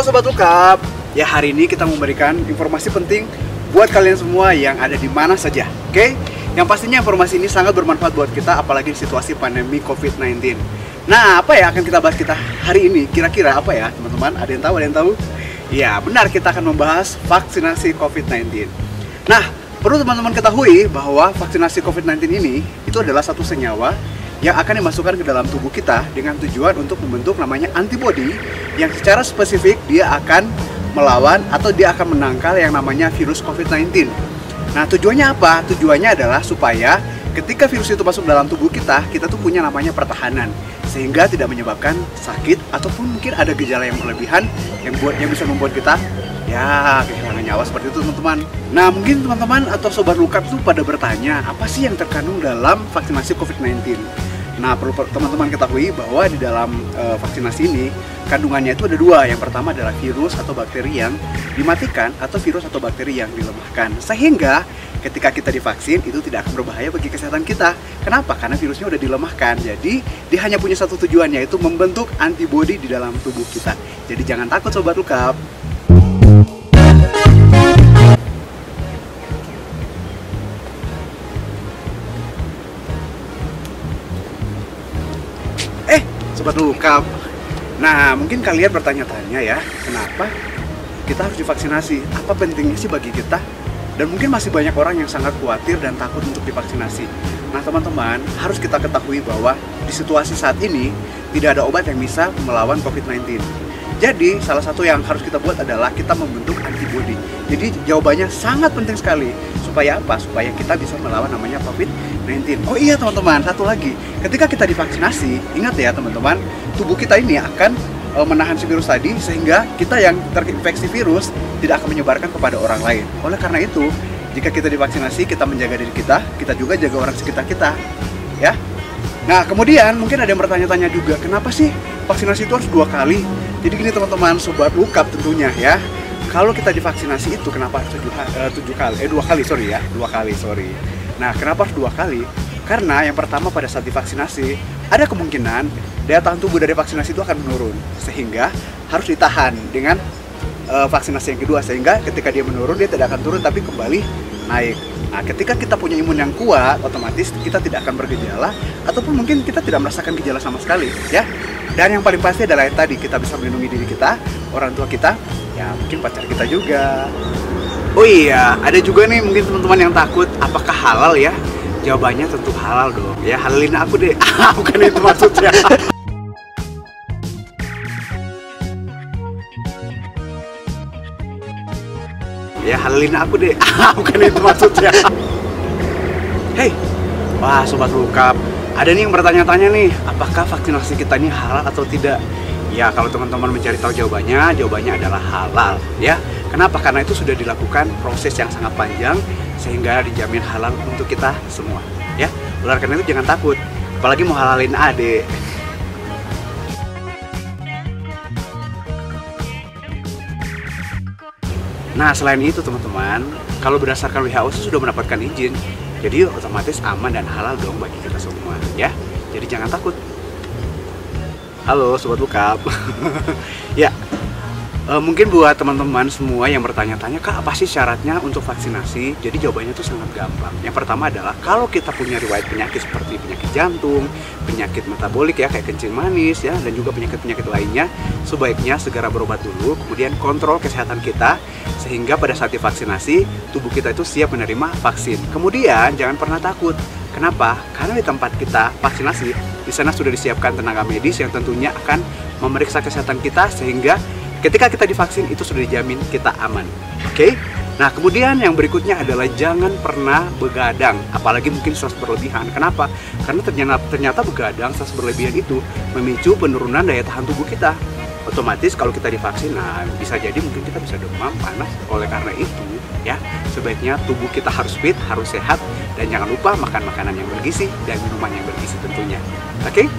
Sobat Lukap. Ya, hari ini kita memberikan informasi penting buat kalian semua yang ada di mana saja. Oke? Yang pastinya informasi ini sangat bermanfaat buat kita, apalagi di situasi pandemi COVID-19. Nah, apa ya akan kita bahas kita hari ini? Kira-kira apa ya, teman-teman? Ada yang tahu? Ada yang tahu? Ya, benar, kita akan membahas vaksinasi COVID-19. Nah, perlu teman-teman ketahui bahwa vaksinasi COVID-19 ini itu adalah satu senyawa yang akan dimasukkan ke dalam tubuh kita dengan tujuan untuk membentuk namanya antibodi yang secara spesifik dia akan melawan atau dia akan menangkal yang namanya virus COVID-19. Nah, tujuannya apa? Tujuannya adalah supaya ketika virus itu masuk dalam tubuh kita tuh punya namanya pertahanan, sehingga tidak menyebabkan sakit ataupun mungkin ada gejala yang berlebihan yang bisa membuat kita ya kehilangan nyawa seperti itu, teman-teman. Nah, mungkin teman-teman atau Sobat Lukap tuh pada bertanya, apa sih yang terkandung dalam vaksinasi COVID-19? Nah, perlu teman-teman ketahui bahwa di dalam vaksinasi ini kandungannya itu ada dua. Yang pertama adalah virus atau bakteri yang dimatikan atau virus atau bakteri yang dilemahkan. Sehingga ketika kita divaksin itu tidak akan berbahaya bagi kesehatan kita. Kenapa? Karena virusnya udah dilemahkan. Jadi dia hanya punya satu tujuan, yaitu membentuk antibodi di dalam tubuh kita. Jadi jangan takut Sobat Lukap. Sobat Lukap. Nah, mungkin kalian bertanya-tanya ya, kenapa kita harus divaksinasi? Apa pentingnya sih bagi kita? Dan mungkin masih banyak orang yang sangat khawatir dan takut untuk divaksinasi. Nah, teman-teman, harus kita ketahui bahwa di situasi saat ini tidak ada obat yang bisa melawan COVID-19. Jadi, salah satu yang harus kita buat adalah kita membentuk antibodi. Jadi, jawabannya sangat penting sekali. Supaya apa? Supaya kita bisa melawan namanya COVID-19. Oh iya, teman-teman, satu lagi. Ketika kita divaksinasi, ingat ya teman-teman, tubuh kita ini akan menahan si virus tadi, sehingga kita yang terinfeksi virus tidak akan menyebarkan kepada orang lain. Oleh karena itu, jika kita divaksinasi, kita menjaga diri kita juga jaga orang sekitar kita. Ya. Nah, kemudian mungkin ada yang bertanya-tanya juga, kenapa sih vaksinasi itu harus 2 kali? Jadi gini teman-teman, Sobat Lukap tentunya ya. Kalau kita divaksinasi itu kenapa harus 2 kali? Nah, kenapa harus 2 kali? Karena yang pertama, pada saat divaksinasi ada kemungkinan daya tahan tubuh dari vaksinasi itu akan menurun, sehingga harus ditahan dengan vaksinasi yang kedua, sehingga ketika dia menurun dia tidak akan turun tapi kembali naik. Nah, ketika kita punya imun yang kuat, otomatis kita tidak akan bergejala ataupun mungkin kita tidak merasakan gejala sama sekali, ya. Dan yang paling pasti adalah yang tadi, kita bisa melindungi diri kita, orang tua kita, ya mungkin pacar kita juga. Oh iya, ada juga nih mungkin teman-teman yang takut, apakah halal ya? Jawabannya tentu halal dong. Ya, halalin aku deh. Bukan itu maksudnya. Ya, halalin aku deh. Bukan itu maksudnya. Hey, wah Sobat Lukap, ada nih yang bertanya-tanya nih, apakah vaksinasi kita ini halal atau tidak? Ya, kalau teman-teman mencari tahu jawabannya adalah halal, ya. Kenapa? Karena itu sudah dilakukan proses yang sangat panjang sehingga dijamin halal untuk kita semua, ya. Oleh karena itu jangan takut, apalagi mau halalin adek. Nah, selain itu teman-teman, kalau berdasarkan WHO sudah mendapatkan izin, jadi otomatis aman dan halal dong bagi kita semua, ya. Jadi jangan takut. Halo Sobat Lukap. Ya, mungkin buat teman-teman semua yang bertanya-tanya, Kak, apa sih syaratnya untuk vaksinasi? Jadi jawabannya itu sangat gampang. Yang pertama adalah kalau kita punya riwayat penyakit seperti penyakit jantung, penyakit metabolik ya kayak kencing manis ya, dan juga penyakit-penyakit lainnya, sebaiknya segera berobat dulu, kemudian kontrol kesehatan kita sehingga pada saat divaksinasi tubuh kita itu siap menerima vaksin. Kemudian jangan pernah takut. Kenapa? Karena di tempat kita vaksinasi, di sana sudah disiapkan tenaga medis yang tentunya akan memeriksa kesehatan kita sehingga ketika kita divaksin itu sudah dijamin kita aman. Oke? Nah, kemudian yang berikutnya adalah jangan pernah begadang, apalagi mungkin stres berlebihan. Kenapa? Karena ternyata begadang, stres berlebihan itu memicu penurunan daya tahan tubuh kita. Otomatis kalau kita divaksin, nah bisa jadi mungkin kita bisa demam, panas. Oleh karena itu, ya sebaiknya tubuh kita harus fit, harus sehat, dan jangan lupa makan makanan yang bergizi dan minuman yang bergizi tentunya. Oke?